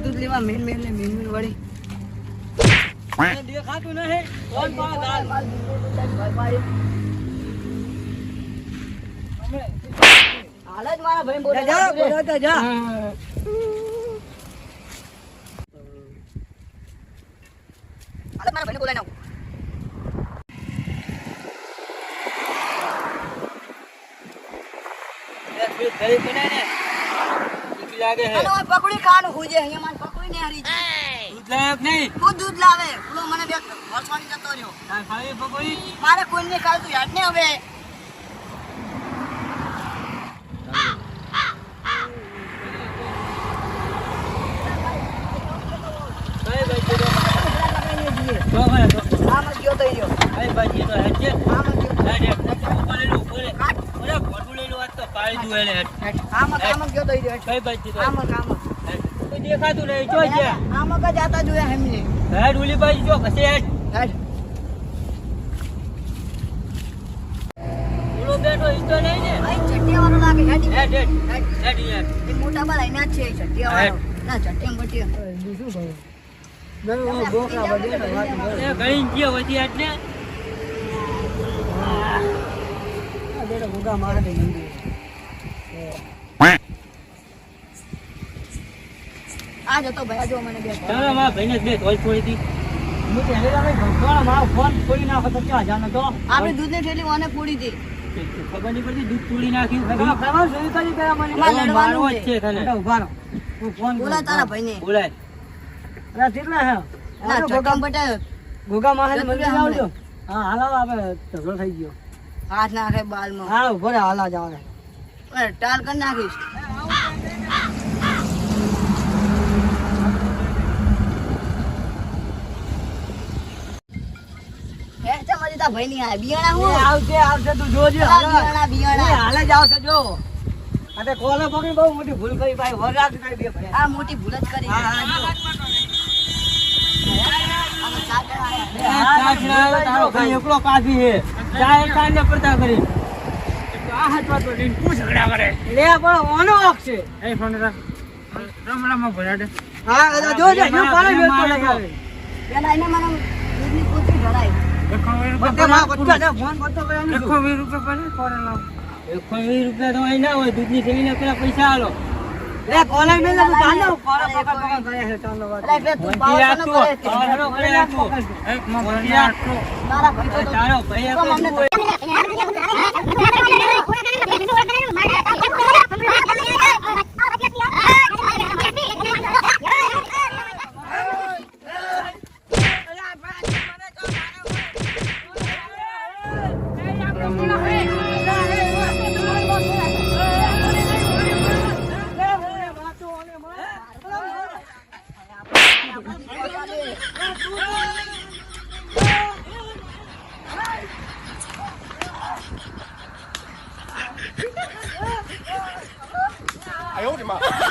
दूध लेवा मेन वाली દેખાતું નહીં કોણ પાસ હાલ હાલ જ મારા ભાઈ બોલે જા બોલાતા જા હાલ મારા ભાઈને બોલાઈ નાખ થઈ બનાય ને ઠીક લાગે હે અને પકડી ખાવાનું હુજે અહીંયા માર પકડી ને હરી દૂધ લાયક નહીં તું દૂધ લાવે પેલો મને બે વર્ષવાની જતો રહ્યો તાર ખાવી પકોડી મારે કોઈને ખાવ તું યાદ ને હવે આમાં ગયો તો રહ્યો ભાઈ ભાઈ તો હે છે આમાં ગયો આમાં ગયો તો રહ્યો આમાં દેખાતું નહીં જો છે આમાં કા જાતા જોયા એમને હેડ ઉલી બાજુ જો કસે હેડ હેડ ઓલો બેઠો ઈતો નહીં ને આ ચટિયા વાળો લાગે હેડ હેડ હેડ હેડ હેડ યાર એ મોટા બાર આઈના છે ચટિયા વાળો ના ચટિયા બટિયા શું ભાઈ નવો બોકરા બડે વાત એ ગઈ ગયો વધી એટલે આ બેડો ગોગા મારે દે આ જતો ભાઈ જો મને બે ચાલો મારા ભાઈને બે તોય છોડી દી હું તે હેરા ભાઈ ભણવા મારો ફોન છોડી નાખો તો ક્યાં જાનો તો આપણે દૂધની થેલી ઓને પૂરી હતી ખબર નહીં પડતી દૂધ તોડી નાખ્યું ખબર જોઈ કરી ગયા મને મારો જ છે તને ઉભા રહો હું ફોન બોલા તારા ભાઈને બોલાય અરે કેટલા હે ના ચટિયા બટાયો ગોગા માહે મળી આવજો હા હાલો આપણે ઝઘડો થઈ ગયો હાથ નાખે બાલમાં હા ઉભો રે હાલા જાવ ટાલ કરી નાખીશ ભાઈ ની આ બિયાણા હું આવશે તું જોજે બિયાણા હાલે જ આવશે જો અરે કોલે પકડી બહુ મોટી ભૂલ કરી ભાઈ વરાગ કરી બે ભાઈ આ મોટી ભૂલ જ કરી તારો ભાઈ એકલો કાફી છે ચાય કાંડે પડતા કરી આ હાથમાં તો લઈને પૂછ ઝઘડા કરે લે પણ ઓનો હક છે એ ફોન રમણામાં ભરાડે હા જોજે જો પાલે વેચ પડે પેલા એને મને દૂધની કોથળી ભરાય 120 રૂપિયા તો અહીં ના હોય દૂધની થેલીને પેલા પૈસા આલો લે કોલે મેલે તો ચાલો કોલે પકડ કરે છે ચાલો વાત અરે તું પાવરનો કરે એક મોટિયા મારા ભાઈ તો ચાલો ભાઈ આપણે哎呦我的妈！